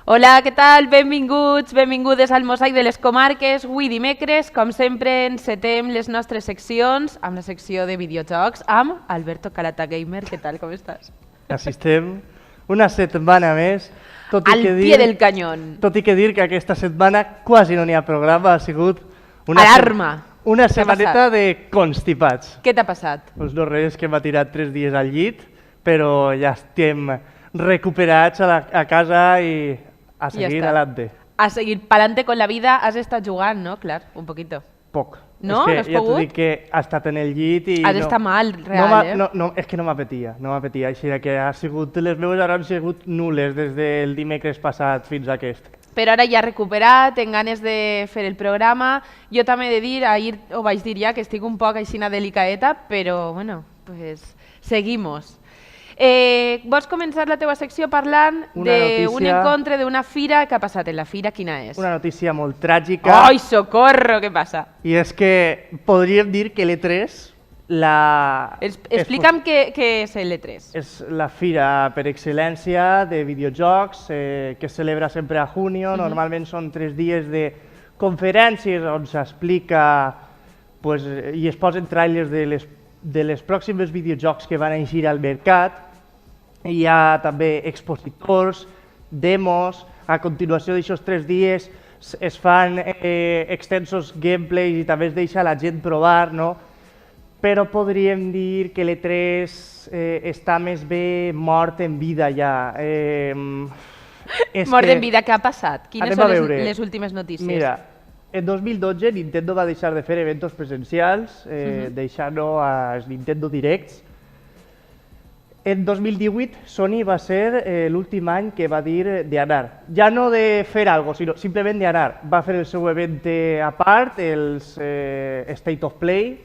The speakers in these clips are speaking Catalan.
Hola, què tal? Benvinguts, benvingudes al Mosaic de les Comarques. Avui dimecres, com sempre, encetem les nostres seccions amb la secció de videojocs amb Alberto Calata Gamer. Què tal, com estàs? Assistem una setmana més. Al pie del canyón. Tot i que dir que aquesta setmana quasi no n'hi ha programa, ha sigut Alarma! Una setmaneta de constipats. Què t'ha passat? Doncs no res, que m'ha tirat 3 dies al llit, però ja estem recuperats a casa i a seguir adelante. A seguir pa'lante con la vida. Has estat jugant, no? Clar, un poquito. Poc. No? És que No has ja t'ho pogut? dic que ha estat en el llit i... Has d'estar mal, real, No, és que no m'apetia, així que les meves hores han sigut nules des del dimecres passat fins a aquest. Però ara ja recuperat, tenc ganes de fer el programa. Jo també he de dir, ahir ho vaig dir ja, que estic un poc aixina delicaeta, però bueno, pues seguimos. Vols començar la teva secció parlant d'un encontre, d'una fira? Què ha passat en la fira? Quina és? Una notícia molt tràgica. Ai, socorro, què passa? I és que podríem dir que l'E3... Explica'm què és l'E3. És la fira per excel·lència de videojocs que es celebra sempre a junio. Normalment són 3 dies de conferències on s'explica i es posen trailers de les pròximes videojocs que van eixir al mercat. Hi ha també expositors, demos. A continuació d'aixòs 3 dies es fan extensos gameplays i també es deixa la gent provar, no? Però podríem dir que l'E3 està més bé mort en vida ja. Mort en vida, què ha passat? Quines són les últimes notícies? Mira, en 2012 Nintendo va deixar de fer eventos presencials, deixant-ho als Nintendo Directs. En 2018 Sony va ser l'últim any que va dir d'anar. Ja no de fer alguna cosa, sinó simplement d'anar. Va fer el seu event a part, els State of Play.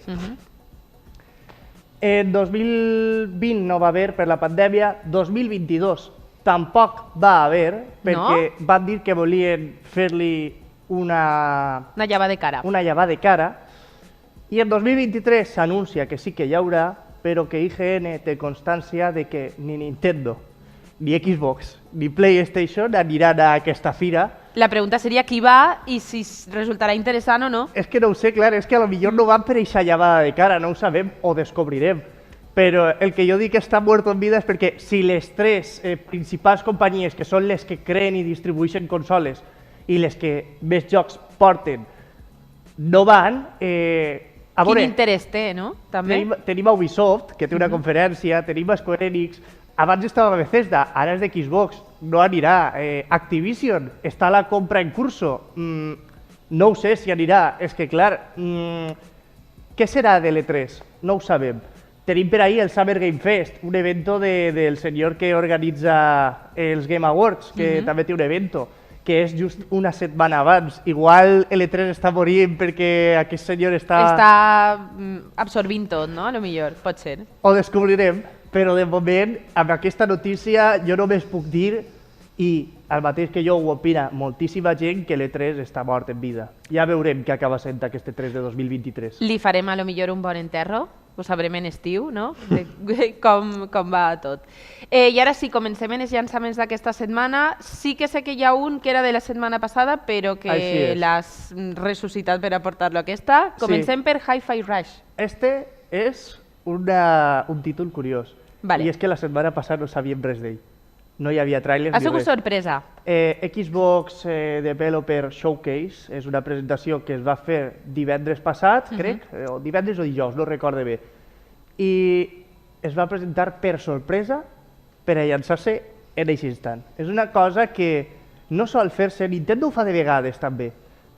En 2020 no va haver per la pandèmia, 2022 tampoc va haver, perquè van dir que volien fer-li una llevada de cara. Una llevada de cara. I en 2023 s'anuncia que sí que hi haurà, però que IGN té constància de que ni Nintendo, ni Xbox, ni PlayStation aniran a aquesta fira. La pregunta seria qui va i si resultarà interessant o no. És que no ho sé, clar, és que potser no van per aquesta llevada de cara, no ho sabem o descobrirem. Però el que jo dic que està mort en vida és perquè si les 3 principals companyies, que són les que creen i distribueixen consoles i les que més jocs porten, no van... Quin interès té, no? Tenim a Ubisoft, que té una conferència, tenim a Square Enix, abans estava Bethesda, ara és de Xbox, no anirà. Activision, està la compra en curso, no ho sé si anirà. És que, clar, què serà de l'E3? No ho sabem. Tenim per ahir el Summer Game Fest, un evento del senyor que organitza els Game Awards, que també té un evento, que és just una setmana abans. Igual l'E3 està morint perquè aquest senyor està absorbint tot, no? A lo millor, pot ser. Ho descobrirem, però de moment, amb aquesta notícia, jo només puc dir, i el mateix que jo ho opina moltíssima gent, que l'E3 està mort en vida. Ja veurem què acaba sent aquest E3 de 2023. Li farem a lo millor un bon enterro? Ho sabrem en estiu, no? Com va tot. I ara sí, comencem en els llançaments d'aquesta setmana. Sí que sé que hi ha un que era de la setmana passada, però que l'has ressuscitat per a portar-lo aquesta. Comencem per Hi-Fi Rush. Este és un títol curiós. I és que la setmana passada no sabíem res d'ell. No hi havia trailers ni res. Ha sigut sorpresa. Xbox Developer Showcase és una presentació que es va fer divendres passat, crec, o divendres o dijous, no recorde bé. I es va presentar per sorpresa per a llançar-se en aquest instant. És una cosa que no sol fer-se, Nintendo ho fa de vegades també,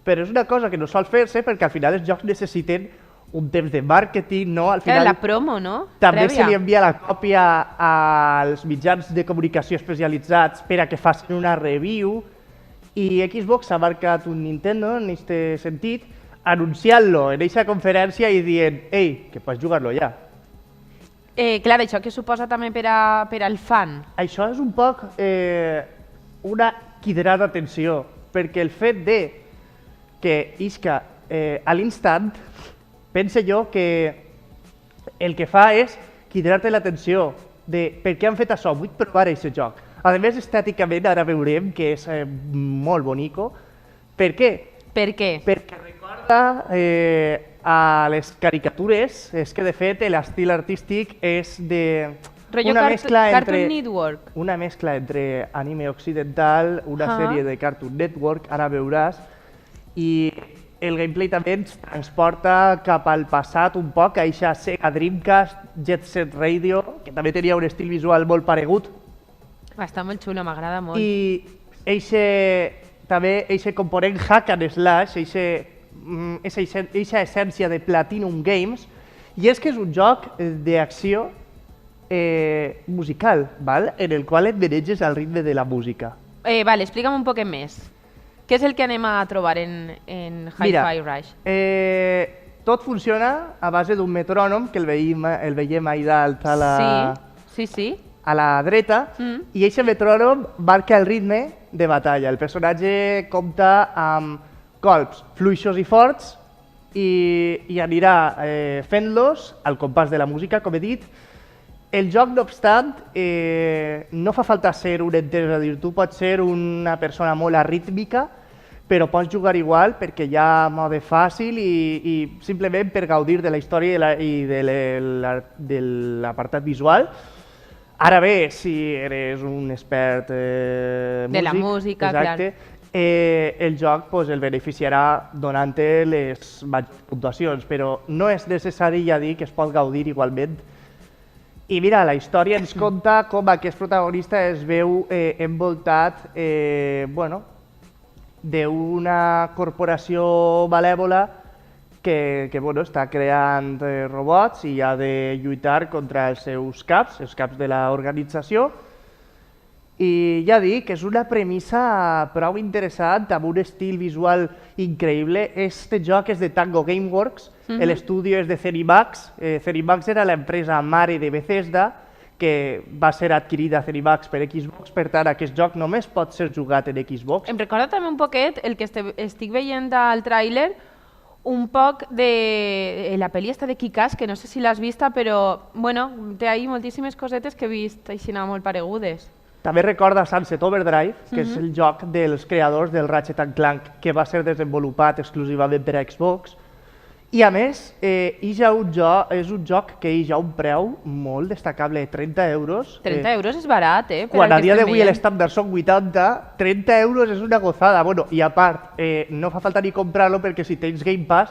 però és una cosa que no sol fer-se perquè al final els jocs necessiten un temps de màrqueting, no? Al final, la promo, no? També se li envia la còpia als mitjans de comunicació especialitzats per a que facin una review, i Xbox ha marcat un Nintendo en aquest sentit, anunciant-lo en aquesta conferència i dient «Ei, que pots jugar-lo ja». Clar, això què suposa també per al fan? Això és un poc una cridada d'atenció, perquè el fet de que isca a l'instant, pense jo que el que fa és cridar-te l'atenció de per què han fet això, vull provar aquest joc. A més, estèticament, ara veurem que és molt bonico. Per què? Per què? Perquè recorda a les caricatures, és que de fet l'estil artístic és de... Rotllo Cartoon Network. Una mescla entre anime occidental, una sèrie de Cartoon Network, ara veuràs, i el gameplay també ens transporta cap al passat un poc, a eixa Sega Dreamcast, Jet Set Radio, que també tenia un estil visual molt paregut. Està molt xulo, m'agrada molt. I també eixe component hack and slash, eixa essència de Platinum Games, i és que és un joc d'acció musical, val? En el qual et maneges al ritme de la música. Vale, explica'm un poquet més. Què és el que anem a trobar en Hi-Fi Rush? Tot funciona a base d'un metrònom que el veiem ahí dalt a la, a la dreta, i aquest metrònom marca el ritme de batalla. El personatge compta amb colps fluixos i forts i anirà fent-los al compàs de la música, com he dit. El joc, no obstant, no fa falta ser un entès, és a dir, tu pots ser una persona molt arrítmica, però pots jugar igual perquè hi ha mode fàcil i simplement per gaudir de la història i de l'apartat visual. Ara bé, si eres un expert músic, de la música, exacte, el joc el beneficiarà donant-te les puntuacions, però no és necessari ja dir que es pot gaudir igualment. I mira, la història ens conta com aquest protagonista es veu envoltat d'una corporació malèvola que està creant robots i ha de lluitar contra els seus caps, els caps de l'organització. I ja dic, és una premissa prou interessant, amb un estil visual increïble. Este joc és de Tango Gameworks, l'estudi és de Zenimax. Zenimax era l'empresa mare de Bethesda, que va ser adquirida Zenimax per Xbox, per tant aquest joc només pot ser jugat en Xbox. Em recorda també un poquet el que estic veient al tràiler, un poc de la pel·li esta de Kick-Ass, que no sé si l'has vista, però bueno, té ahí moltíssimes cosetes que he vist així molt paregudes. També recorda Sunset Overdrive, que és el joc dels creadors del Ratchet & Clank, que va ser desenvolupat exclusivament per a Xbox. I a més, és un joc que hi ha un preu molt destacable, 30 euros. 30 euros és barat, Quan a dia d'avui l'estàndard són 80, 30 euros és una gozada. Bueno, i a part, no fa falta ni comprar-lo perquè si tens Game Pass,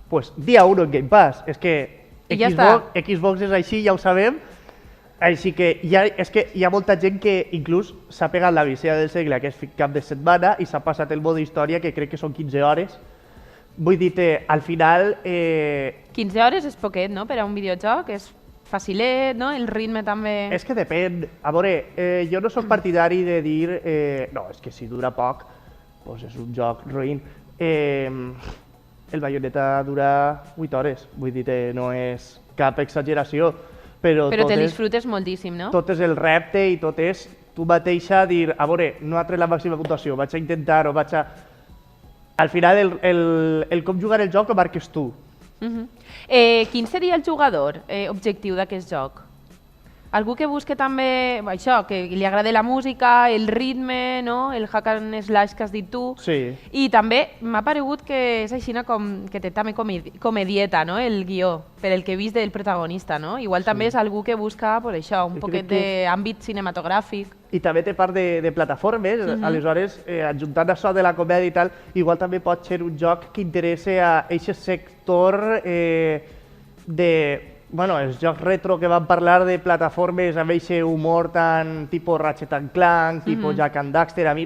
pues dia 1 en Game Pass. És que Xbox és així, ja ho sabem. Així que hi ha molta gent que inclús s'ha pegat la vicea del segle aquest cap de setmana i s'ha passat el mode història, que crec que són 15 hores. Vull dir-te, al final... 15 hores és poquet, no?, per a un videojoc, és facilet, no?, el ritme també... És que depèn. A veure, jo no soc partidari de dir... no, és que si dura poc, doncs és un joc roïn. El Bayonetta dura 8 hores, vull dir-te, no és cap exageració. Però te disfrutes moltíssim, no? Tot és el repte i tot és tu mateixa dir, a veure, no ha tret la màxima puntuació, vaig a intentar-ho, vaig a... Al final el com jugar el joc ho marques tu. Quin seria el jugador objectiu d'aquest joc? Algú que busque també això, que li agrada la música, el ritme, no? El hack and slash que has dit tu. Sí. I també m'ha paregut que és així com que té també comedieta, no? El guió, per el que he vist del protagonista, no? Igual també és algú que busca això, un poquet d'àmbit cinematogràfic. I també té part de plataformes, aleshores, adjuntant això de la comèdia i tal, igual també pot ser un joc que interessa a aquest sector de... Bueno, els jocs retro que van parlar de plataformes amb aquest humor tan tipus Ratchet & Clank, tipus Jak and Daxter, a mi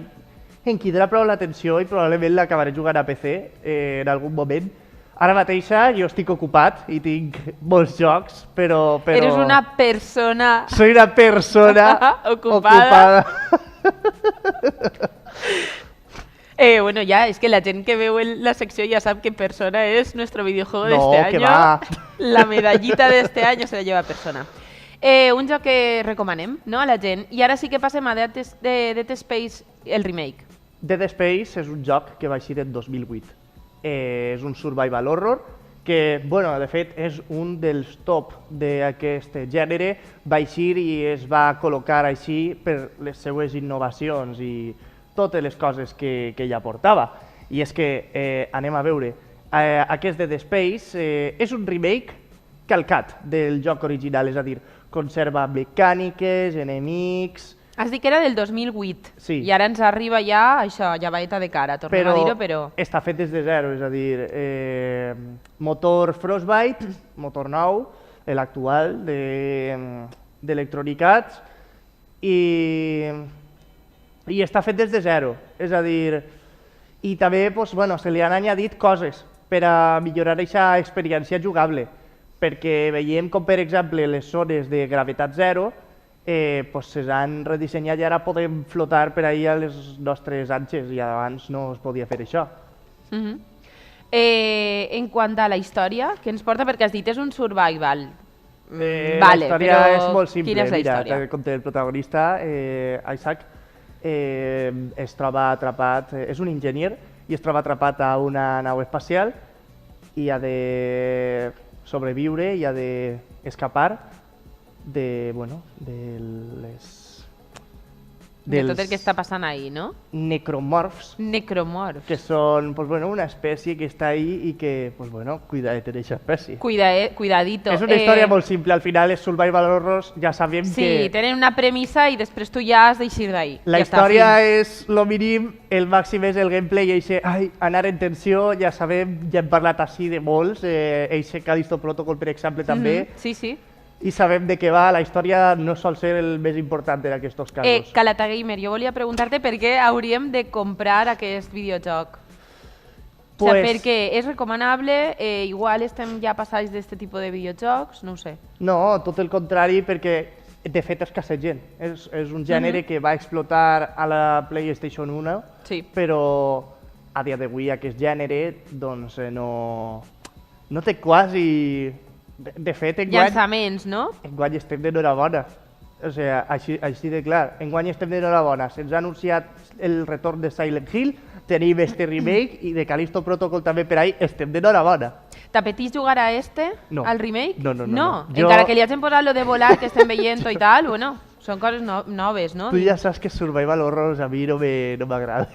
em cridarà prou l'atenció i probablement l'acabaré jugant a PC en algun moment. Ara mateixa jo estic ocupat i tinc molts jocs, però... Eres una persona... Soy una persona ocupada. Bueno, ya, es que la gent que veu la secció ja sap que Persona és nuestro videojuego de este año. Que va. La medallita de este año se la lleva Persona. Un joc que recomanem, no?, a la gent. I ara sí que passem a Dead Space, el remake. Dead Space és un joc que va eixir en 2008. És un survival horror que, bueno, de fet, és un dels top d'aquest gènere, va eixir i es va col·locar així per les seues innovacions i totes les coses que ella portava. I és que, anem a veure, aquest Dead Space és un remake calcat del joc original, és a dir, conserva mecàniques, enemics... Has dit que era del 2008, Sí. i ara ens arriba ja, això, llavaeta de cara, tornem a dir-ho, però... està fet des de zero, és a dir, motor Frostbite, motor nou, l'actual d'Electronic Arts, i està fet des de zero, és a dir, i també doncs, bueno, se li han añadit coses per a millorar aquesta experiència jugable, perquè veiem com, per exemple, les zones de gravetat zero pues se han redissenyat i ara podem flotar per ahí a les nostres anxes i abans no es podia fer això. En quant a la història, què ens porta? Perquè has dit és un survival. La història però és molt simple. quina és la Mira, història? com té el protagonista, Isaac, es troba atrapat, és un enginyer i es troba atrapat a una nau espacial i ha de sobreviure i ha d'escapar de tot el que està passant ahí, no? necromorfs, Necromorphs. que són una espècie que està ahí i que, cuidadet d'aquesta espècie. Cuidadito. És una història molt simple, al final és survival horrors, ja sabem Sí, que tenen una premissa i després tu ja has d'eixir d'ahí. la Ja està, història fin. és lo mínim, el màxim és el gameplay, anar en tensió, ja sabem, ja hem parlat així de molts, eixe Callisto Protocol, per exemple, també, Sí, sí. i sabem de què va, la història no sol ser el més important en aquests casos. Calata Gamer, jo volia preguntar-te per què hauríem de comprar aquest videojoc. O sigui, perquè és recomanable, igual estem ja passats d'aquest tipus de videojocs, no ho sé. No, tot el contrari, perquè de fet escassegen. És un gènere que va explotar a la PlayStation 1, Sí. però a dia d'avui aquest gènere doncs, no té quasi... De fet, Llançaments, no? enguany estem d'enhorabona. O sigui, així de clar. Enguany estem d'enhorabona. Se'ns ha anunciat el retorn de Silent Hill, tenim este remake i de Callisto Protocol també per ahí, estem d'enhorabona. T'apetís jugar a No. al remake? No. Encara que li hagin posat lo de volar que estem veient i tal, bueno, són coses noves, no? Tu ja saps que Survival Horrors a mi no m'agrada.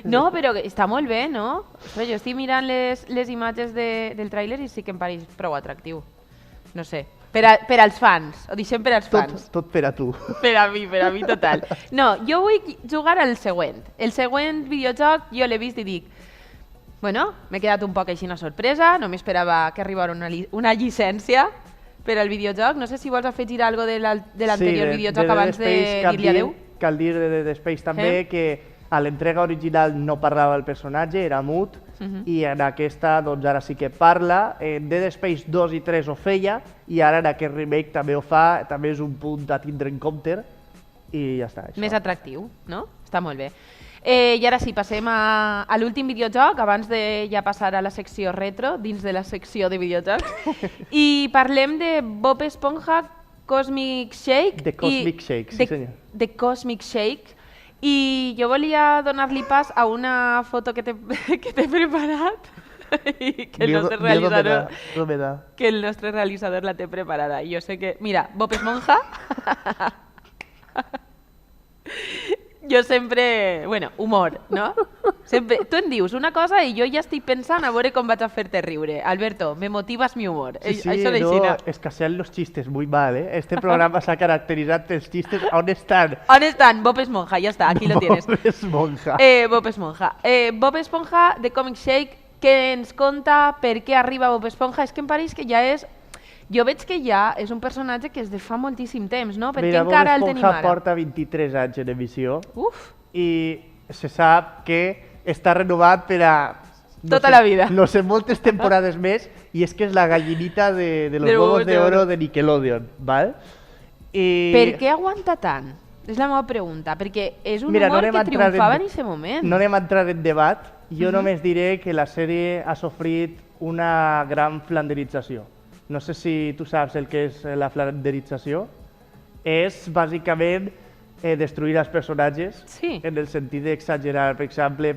No, però està molt bé, no? Ostres, jo estic mirant les imatges del tràiler i sí que em pareix prou atractiu. No sé, per als fans, ho deixem per als fans. Tot per a tu. Per a mi total. No, jo vull jugar al següent. El següent videojoc jo l'he vist i dic, bueno, m'he quedat un poc així una sorpresa, no m'esperava que arribara una llicència per al videojoc. No sé si vols afegir alguna cosa de l'anterior videojoc abans de dir-li adeu. Cal dir de Dead Space també que a l'entrega original no parlava el personatge, era mut, i en aquesta doncs ara sí que parla. En Dead Space 2 i 3 ho feia, i ara en aquest remake també ho fa, també és un punt a tindre en compte, i ja està. Això. Més atractiu, no? Està molt bé. I ara sí, passem a l'últim videojoc, abans de ja passar a la secció retro, dins de la secció de videojocs, i parlem de Bob Esponja Cosmic Shake. The Cosmic Shake, sí senyor. The Cosmic Shake. I jo volia donar-li pas a una foto que t'he preparat i que el nostre realitzador la té preparada. Jo sé que... Mira, Bob Esponja... Jo sempre... Bueno, humor, no? Sempre, tu em dius una cosa i jo ja estic pensant a veure com vaig a fer-te riure. Alberto, me motivas mi humor. Sí, Això no, escasean los chistes, muy mal, ¿eh? Este programa se ha caracterizado pels chistes. ¿On estan? On estan? Bob Esponja, ja està, aquí lo tienes. Bob Esponja. Bob Esponja. Bob Esponja, de Comic Shake, que ens conta per què arriba Bob Esponja. És que em pareix que ja és... Jo veig que ja és un personatge que és de fa moltíssim temps, no? Per què encara el tenim ara? Bob Esponja porta 23 anys en emissió. Uf. I se sap que està renovat per a... Tota la vida. No sé, moltes temporades més, i és que és la gallinita de los huevos de oro de Nickelodeon, ¿vale? Per què aguanta tant? És la meva pregunta, perquè és un humor que triomfava en aquest moment. No anem a entrar en debat, jo només diré que la sèrie ha sofrit una gran flanderització. No sé si tu saps el que és la flanderització. És bàsicament destruir els personatges, sí. En el sentit d'exagerar. Per exemple,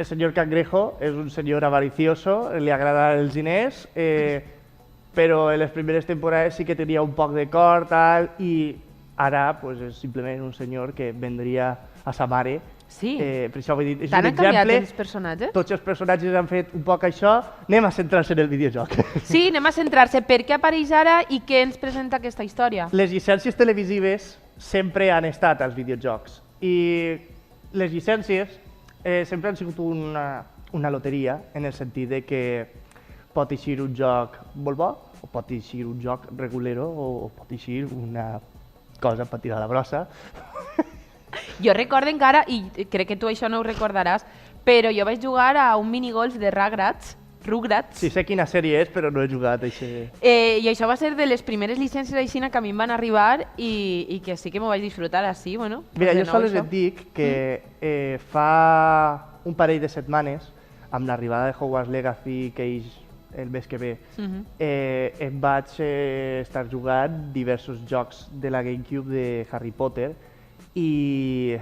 el senyor Cangrejo és un senyor avaricioso, li agrada els diners, però en les primeres temporades sí que tenia un poc de cor, tal, i ara pues, és simplement un senyor que vendria a sa mare. Sí. Per això vull dir, és Tant un han canviat exemple. els personatges? Tots els personatges han fet un poc això. Anem a centrar-se en el videojoc. Sí, anem a centrar-se. Per què apareix ara i què ens presenta aquesta història? Les llicències televisives sempre han estat als videojocs i les llicències sempre han sigut una loteria en el sentit de que pot eixir un joc molt bo o pot eixir un joc regulero o pot eixir una cosa per tirar la brossa. Jo recordo encara, i crec que tu això no ho recordaràs, però jo vaig jugar a un minigolf de Rugrats. Sí, sé quina sèrie és, però no he jugat a això. I això va ser de les primeres llicències aixina que a mi em van arribar i que sí que m'ho vaig disfrutar així, bueno. Mira, de jo nou sols això. et dic que fa un parell de setmanes, amb l'arribada de Hogwarts Legacy que eix el mes que ve, em vaig estar jugant diversos jocs de la GameCube de Harry Potter y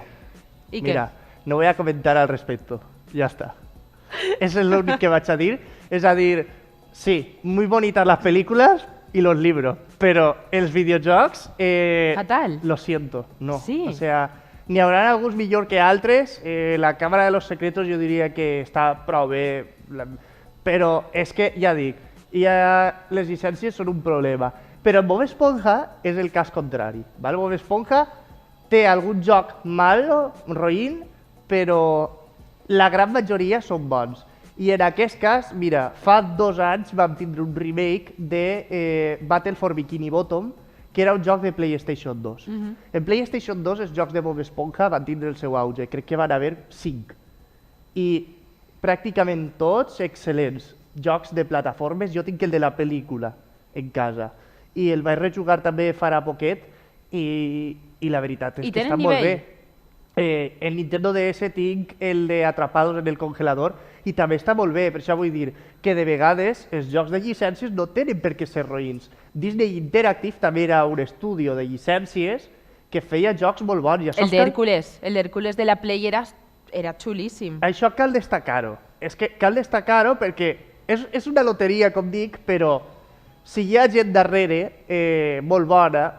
mira, no voy a comentar al respecto, ya está. Eso es lo único que vaig a dir. Es a dir, sí, muy bonitas las películas y los libros, pero els videojocs... Fatal. Lo siento, no. Sí. O sea, n'hi haurà alguns millor que altres. La Cámara de los Secretos jo diria que està prou bé, però és que, ja dic, les llicències són un problema. Però Bob Esponja és el cas contrari. Val? Bob Esponja té algun joc malo, roïn, però la gran majoria són bons. I en aquest cas, mira, fa 2 anys vam tindre un remake de Battle for Bikini Bottom, que era un joc de PlayStation 2. En PlayStation 2 els jocs de Bob Esponja van tindre el seu auge, crec que van haver 5. I pràcticament tots excel·lents. Jocs de plataformes, jo tinc el de la pel·lícula en casa. I el vaig rejugar també farà poquet i la veritat és que està molt bé. En Nintendo DS tinc el de Atrapados en el congelador i també està molt bé, per això vull dir que de vegades els jocs de llicències no tenen per què ser roïns. Disney Interactive també era un estudi de llicències que feia jocs molt bons. El d'Hèrcules de la Play era xulíssim. Això cal destacar-ho. És que cal destacar-ho perquè és una loteria, com dic, però si hi ha gent darrere molt bona,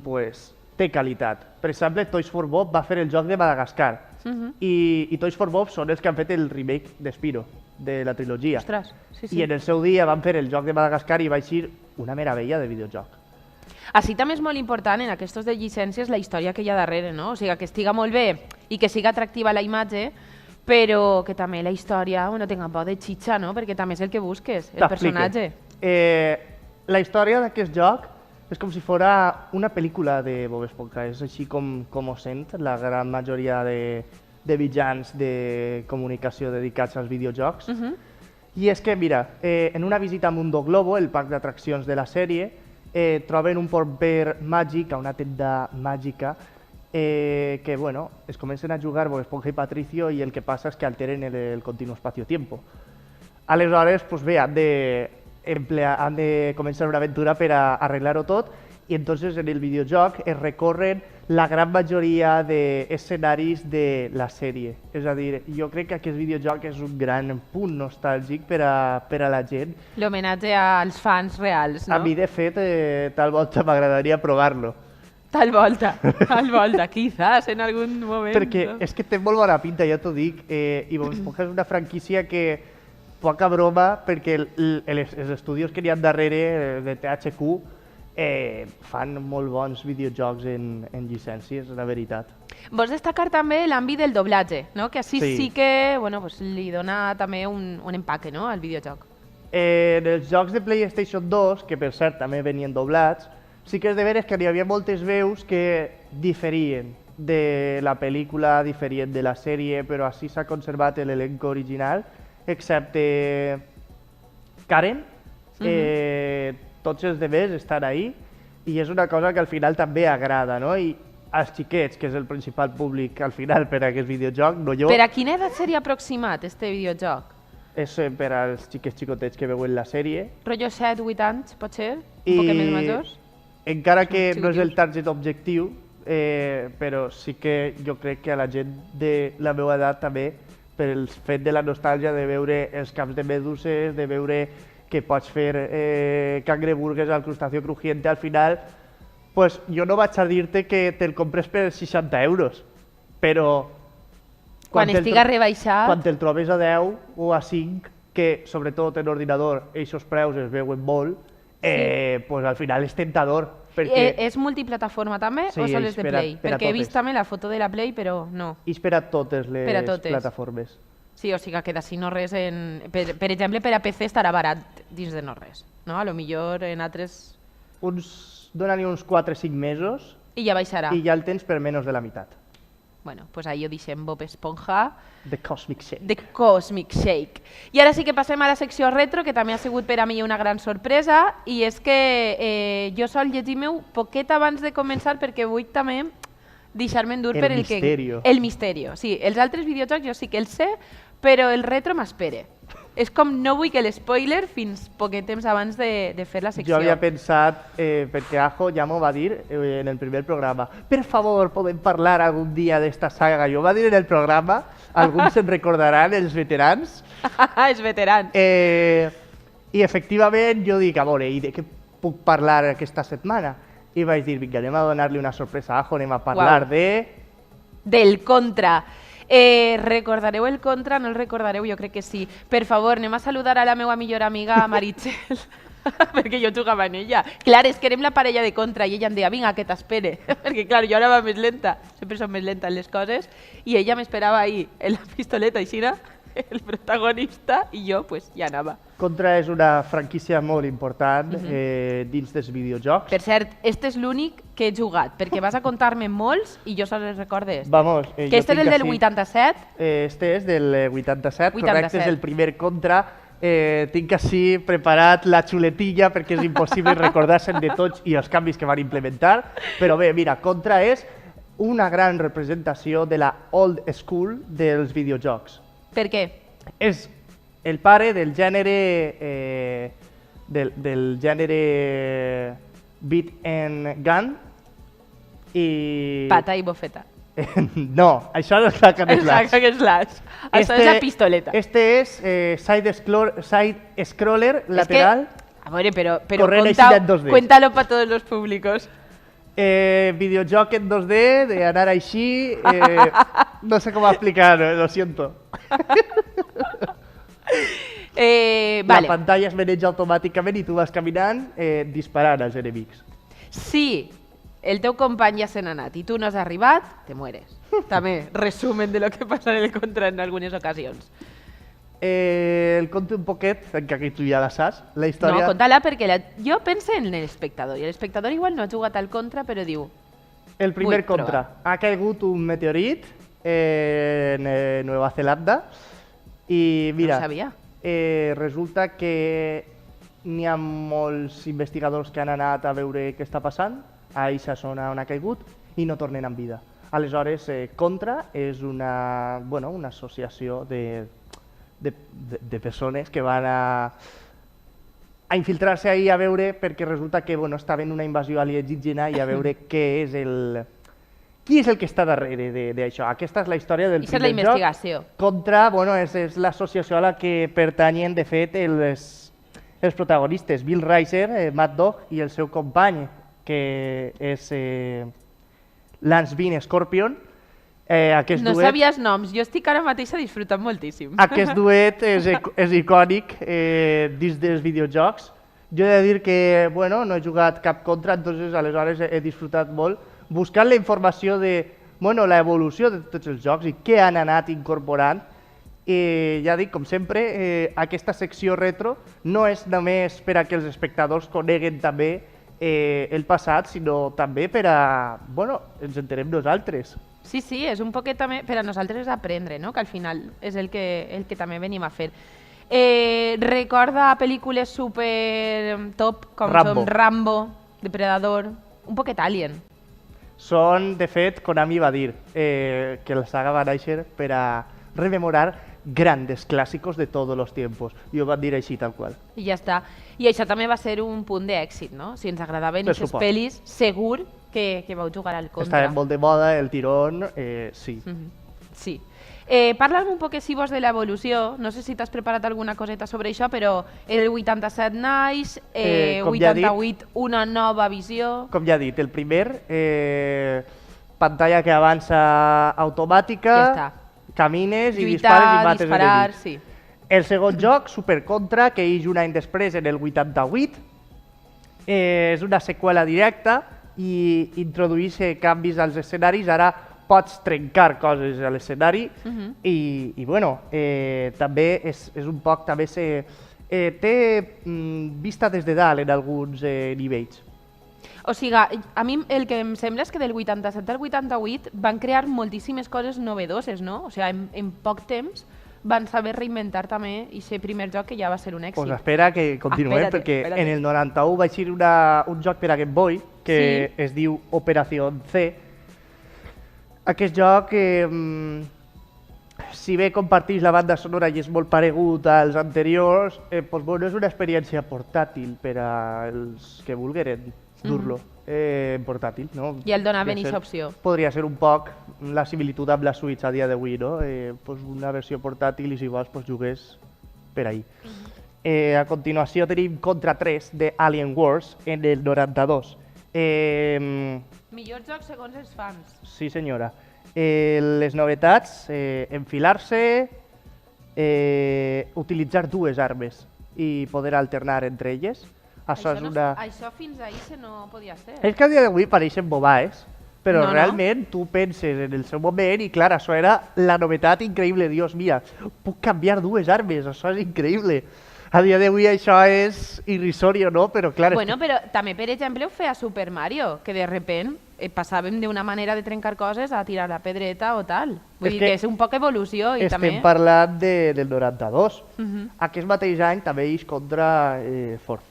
pues, té qualitat. Per exemple, Toys for Bob va fer el joc de Madagascar i Toys for Bob són els que han fet el remake d'Spyro, de la trilogia. Ostres, sí, sí. I en el seu dia van fer el joc de Madagascar i va eixir una meravella de videojoc. Així també és molt important en aquests de llicències la història que hi ha darrere, no? O sigui, que estiga molt bé i que siga atractiva la imatge, però que també la història no tenga por de xitxa, no? Perquè també és el que busques, el personatge. La història d'aquest joc és com si fos una pel·lícula de Bob Esponja, és així com ho sent la gran majoria de mitjans de comunicació dedicats als videojocs. I és que, mira, en una visita a Mundo Globo, el parc d'atraccions de la sèrie, troben un porter màgic a una tenda màgica que, bueno, es comencen a jugar Bob Esponja i Patricio i el que passa és que alteren el continuo espacio-tiempo. Aleshores, pues bé, han de començar una aventura per a arreglar-ho tot i entonces en el videojoc es recorren la gran majoria d'escenaris de la sèrie. És a dir, jo crec que aquest videojoc és un gran punt nostàlgic per a la gent. L'homenatge als fans reals, no? A mi, de fet, tal volta m'agradaria provar-lo. Tal volta, quizás en algun moment. Perquè és que té molt bona pinta, ja t'ho dic, i Bob Esponja és una franquícia que poca broma, perquè els estudis que n'hi ha darrere de THQ fan molt bons videojocs en llicències, la veritat. Vols destacar també l'àmbit del doblatge, no? Que així sí que bueno, pues, li dona també un empaque, no, al videojoc. En els jocs de PlayStation 2, que per cert també venien doblats, sí que és de veres que hi havia moltes veus que diferien de la pel·lícula, diferien de la sèrie, però així s'ha conservat l'elenco original, excepte Karen, tots els demés estan ahí i és una cosa que al final també agrada, no? I als xiquets, que és el principal públic al final per a aquest videojoc, no jo... Per a quina edat seria aproximat este videojoc? És per als xiquets xicotets que veuen la sèrie. Rotllo 7-8 anys, pot ser? Un poc més majors? Encara que no és el target objectiu, però sí que jo crec que a la gent de la meva edat també per el fet de la nostàlgia de veure els camps de meduses, de veure que pots fer cangreburgues al crustáceo crujiente al final, pues jo no vaig a dir-te que te'l compres per 60 euros, però Quan estiga rebaixat... quan te'l trobes a 10 o a 5, que sobretot en ordinador aquests preus es veuen molt, pues al final és tentador. Perquè... És multiplataforma també Sí, o sols és de Play? per a Perquè he totes. vist també la foto de la Play, però no. És per a totes les Per a totes. plataformes. Sí, o sigui que d'ací no res en... Per exemple, per a PC estarà barat dins de no res, no? A lo millor en altres... Dóna-li uns 4 o 5 mesos I ja baixarà. i ja el tens per menys de la meitat. Bueno, pues ahí ho deixem Bob Esponja, The Cosmic Shake. The Cosmic Shake. I ara sí que passem a la secció retro, que també ha sigut per a mi una gran sorpresa, i és que jo sol llegir-me-ho poquet abans de començar perquè vull també deixar-me endur El per el misterio. que... El misterio. Sí, els altres videojocs jo sí que els sé, però el retro m'espere. És com no vull que l'espoiler fins poquet temps abans de fer la secció. Jo havia pensat, perquè Ajo ja m'ho va dir en el primer programa, per favor, podem parlar algun dia d'esta saga. Jo va dir en el programa, alguns se'n recordaran, els veterans. Els veterans. I efectivament jo dic, a veure, i de què puc parlar aquesta setmana? I vaig dir, vinga, anem a donar-li una sorpresa a Ajo, anem a parlar Del Contra. Recordareu el Contra? No el recordareu? Jo crec que sí. Per favor, anem a saludar a la meva millor amiga Meritxell, perquè jo jugava en ella. Clar, és que érem la parella de Contra i ella em deia, vinga, que t'espere. Perquè clar, jo anava més lenta, sempre som més lenta en les coses, i ella m'esperava ahí, en la pistoleta, així, el protagonista, i jo pues, ja anava. Contra és una franquícia molt important dins dels videojocs. Per cert, este és l'únic que he jugat, perquè vas a contar-me molts i jo sols recordo este. Vamos, Que este és el del 87? Este és del 87, 87. correcte, és el primer Contra. Tinc així preparat la xuletilla perquè és impossible recordar-se'n de tots i els canvis que van implementar. Però bé, mira, Contra és una gran representació de la old school dels videojocs. Per què? És el pare del gènere del gènere beat and gun i... Pata i bofeta. No, això no és la que Exacte, que és slash. Això és la pistoleta. Este és side-scroller lateral. A veure, però Corrent així en 2D. cuéntalo para todos los públicos. Videojoc en 2D, de anar així, no sé com explicar-ho, lo siento. La Vale. pantalla es maneja automàticament i tu vas caminant disparant als enemics. Si el teu company ja se n'ha anat i tu no has arribat, te mueres. També, resumen de lo que passa en el Contra en algunes ocasions. El conto un poquet, encara que tu ja la saps, la història... No, conta-la perquè jo penso en l'espectador, i l'espectador igual no ha jugat al Contra, però diu... El primer Vull Contra. provar. Ha caigut un meteorit en Nova Zelanda i mira, No ho sabia. Resulta que n'hi ha molts investigadors que han anat a veure què està passant a aquesta zona on ha caigut i no tornen amb vida. Aleshores, Contra és una associació de persones que van a infiltrar-se ahí a veure perquè resulta que estava en una invasió alienígena i a veure qui és el que està darrere d'això. Aquesta és la història del Això és la primer joc. investigació. Contra, és l'associació a la que pertanyen, de fet, els protagonistes, Bill Riser, Mad Dog, i el seu company, que és Lance Bean Scorpion. No sabies noms, jo estic ara mateix disfrutant moltíssim. Aquest duet és icònic dins dels videojocs. Jo he de dir que no he jugat cap Contra, entonces aleshores he disfrutat molt buscant la informació de l'evolució de tots els jocs i què han anat incorporant. I ja dic, com sempre, aquesta secció retro no és només per a que els espectadors coneguen també el passat, sinó també per a, ens entenem nosaltres. Sí, és un poquet també per a nosaltres aprendre, no? Que al final és el que també venim a fer. Recorda pel·lícules super top com són Rambo, Depredador, un poquet Alien. Són, de fet, Konami va dir que la saga va néixer per a rememorar grandes clàssicos de tots els tiempos. I ho van dir així, tal qual. I ja està. I això també va ser un punt d'èxit, no? Si ens agradaven aquestes pel·lis, segur que vau jugar al Contra. Estava molt de moda, el tirón, sí. Sí. Parla'm un poc, si vols, de l'evolució. No sé si t'has preparat alguna coseta sobre això, però el 87 naix, Com ja he dit, 88 una nova visió. com ja he dit, el primer, pantalla que avança automàtica, Ja està. camines i Lluitar, dispares i mates disparar, enemics. sí. El segon joc, Super Contra, que ix un any després, en el 88, és una seqüela directa i introdueix canvis als escenaris. Ara pots trencar coses a l'escenari i bueno, també és un poc, també té vista des de dalt en alguns nivells. O sigui, a mi el que em sembla és que del 87 al 88 van crear moltíssimes coses novedoses, no? O sigui, en poc temps van saber reinventar també aquest primer joc que ja va ser un èxit. Pues espera que continuem, perquè en el 91 va eixir un joc per a Game Boy que es diu Operación C. Aquest joc, si bé comparteix la banda sonora i és molt paregut als anteriors, pues bueno, és una experiència portàtil per als que vulgueren dur-lo portàtil, no? I el donaven aquesta opció. Podria ser un poc la similitud amb la Switch a dia d'avui, no? Pues una versió portàtil i si vols pues jugués per ahí. A continuació tenim Contra 3 de Alien Wars en el 92. Millor joc segons els fans. Sí senyora. Les novetats, enfilar-se, utilitzar dues armes i poder alternar entre elles. Això fins ahir no podia ser. És que a dia d'avui pareixen bobaes, però No, no. realment tu penses en el seu moment i clar, això era la novetat increïble. Dios mia, puc canviar dues armes, això és increïble. A dia d'avui això és irrisorio, no? Però clar, Bueno, però també, per exemple, ho feia Super Mario, que de repent passàvem d'una manera de trencar coses a tirar la pedreta o tal. Vull És dir que que és un poc evolució i també... estem parlant del 92. Mhm. Aquest mateix any també ix Contra Force,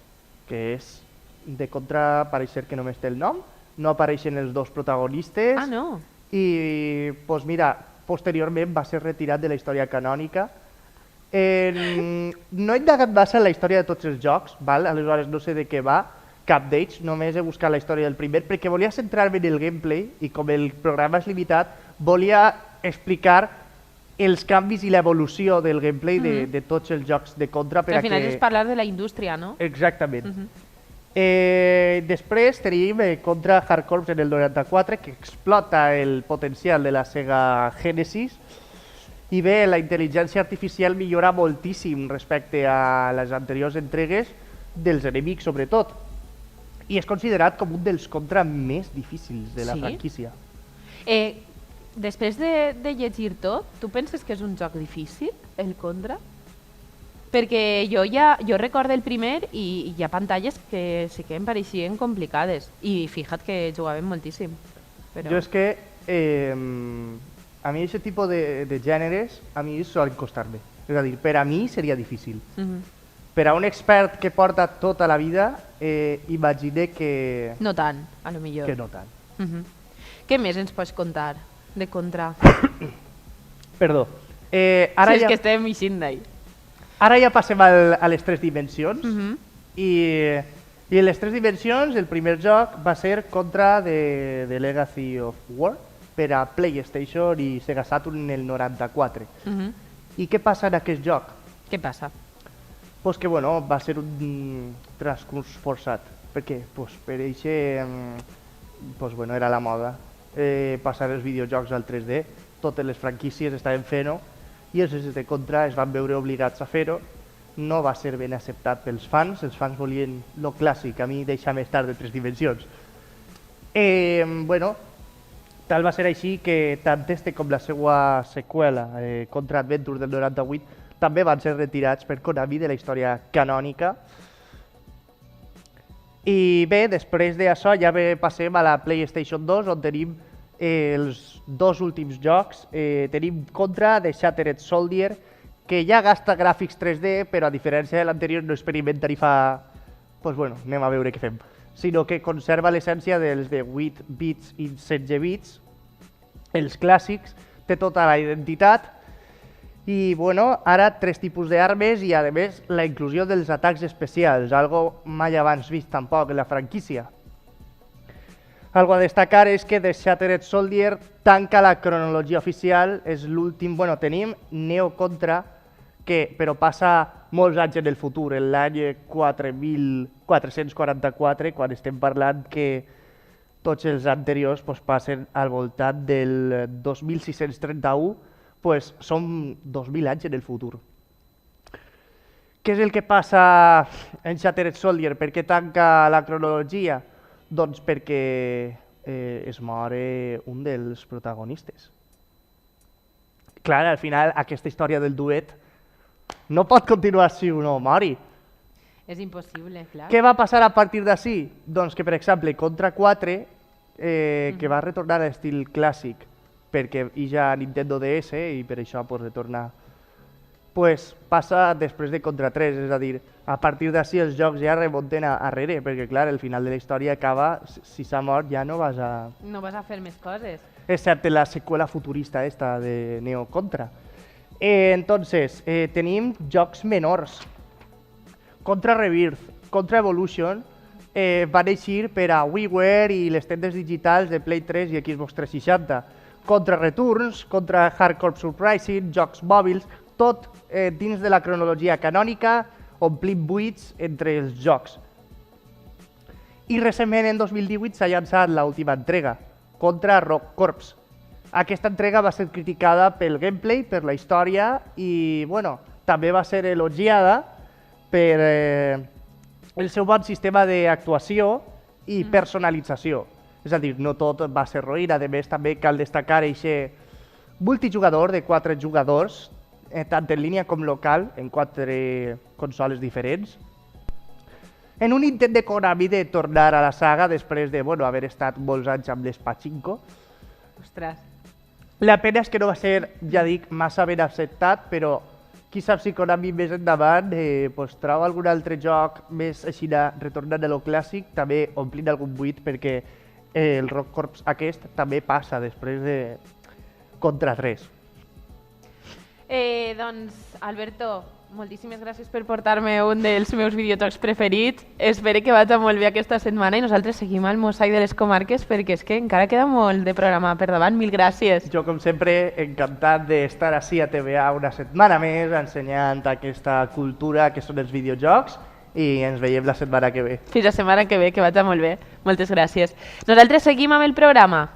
que és de Contra, pareix ser que només té el nom, no apareixen els dos protagonistes. Ah, no? I, pues mira, posteriorment va ser retirat de la història canònica. No he indagat massa en la història de tots els jocs, val? Aleshores no sé de què va, cap d'ells, només he buscat la història del primer, perquè volia centrar-me en el gameplay i com el programa és limitat, volia explicar els canvis i l'evolució del gameplay de tots els jocs de Contra. Al final és parlar de la indústria, no? Exactament. Després tenim Contra Hard Corps en el 94, que explota el potencial de la Sega Genesis. I bé, la intel·ligència artificial millora moltíssim respecte a les anteriors entregues dels enemics, sobretot. I és considerat com un dels Contra més difícils de la franquícia. Després de llegir tot, tu penses que és un joc difícil, el Contra? Perquè jo recordo el primer i hi ha pantalles que sí que em pareixien complicades i fija't que jugaven moltíssim. Però... Jo és que a mi aquest tipus de gèneres a mi solen costar-me. És a dir, per a mi seria difícil. Per a un expert que porta tota la vida, imagine que... No tant, a lo millor. Que no tant. Què més ens pots contar de Contra? Perdó. Ara si és que estem eixint d'ahí. Ara ja passem a les tres dimensions. I en les tres dimensions el primer joc va ser Contra de Legacy of War per a PlayStation i Sega Saturn en el 94. I què passa en aquest joc? Què passa? Pues que bueno, va ser un transcurs forçat. Per què? Pues per això pues bueno, era la moda. Passar els videojocs al 3D, totes les franquícies estaven fent-ho i els de Contra es van veure obligats a fer-ho. No va ser ben acceptat pels fans, els fans volien lo clàssic, a mi deixar-me estar de tres dimensions. Bueno, tal va ser així que tant este com la seva seqüela, Contra Adventure del 98, també van ser retirats per Konami de la història canònica. I bé, després d'això ja passem a la PlayStation 2, on tenim els dos últims jocs. Tenim Contra de Shattered Soldier, que ja gasta gràfics 3D, però a diferència de l'anterior no experimenta ni fa... Pues bueno, anem a veure què fem. Sinó que conserva l'essència dels de 8 bits i 16 bits, els clàssics, té tota la identitat. I bueno, ara tres tipus d'armes i a més la inclusió dels atacs especials, algo mai abans vist tampoc en la franquícia. Algo a destacar és que The Shattered Soldier tanca la cronologia oficial, és l'últim... Bueno, tenim Neo Contra, que però passa molts anys en el futur, en l'any 4444, quan estem parlant que tots els anteriors passen al voltant del 2631, són 2000 anys en el futur. Què és el que passa en Shattered Soldier? Per què tanca la cronologia? Doncs perquè es mor un dels protagonistes. Clar, al final aquesta història del duet no pot continuar si uno mori. És impossible, clar. Què va passar a partir d'ací? Doncs que, per exemple, Contra 4, que va retornar a l'estil clàssic, perquè hi ha Nintendo DS i per això retorna, passa després de Contra 3, és a dir, a partir d'ací els jocs ja remunten arrere, perquè clar, el final de la història acaba, si s'ha mort ja no vas a... No vas a fer més coses. Excepte la seqüela futurista esta de Neo Contra. Entonces, tenim jocs menors. Contra Rebirth, Contra Evolution van eixir per a WiiWare i les tendes digitals de Play 3 i Xbox 360. Contra Returns, Contra Hardcore Surprising, jocs mòbils, tot dins de la cronologia canònica, omplint buits entre els jocs. I recentment, en 2018, s'ha llançat l'última entrega, Contra Rock Corps. Aquesta entrega va ser criticada pel gameplay, per la història i, bueno, també va ser elogiada per el seu bon sistema d'actuació i personalització. És a dir, no tot va ser roïn, a més també cal destacar aquest multijugador de 4 jugadors, tant en línia com local, en 4 consoles diferents, en un intent de Konami de tornar a la saga després de haver estat molts anys amb les Pachinko. Ostres. La pena és que no va ser, ja dic, massa ben acceptat, però qui sap si Konami més endavant trau algun altre joc més així retornant a lo clàssic, també omplint algun buit, perquè el Rock Corps aquest també passa després de Contra 3. Doncs, Alberto, moltíssimes gràcies per portar-me un dels meus videojocs preferits. Espero que vagi molt bé aquesta setmana i nosaltres seguim al mosaic de les comarques perquè és que encara queda molt de programa per davant. Mil gràcies. Jo, com sempre, encantat d'estar ací a TVA una setmana més ensenyant aquesta cultura que són els videojocs i ens veiem la setmana que ve. Fins la setmana que ve, que vagi molt bé. Moltes gràcies. Nosaltres seguim amb el programa.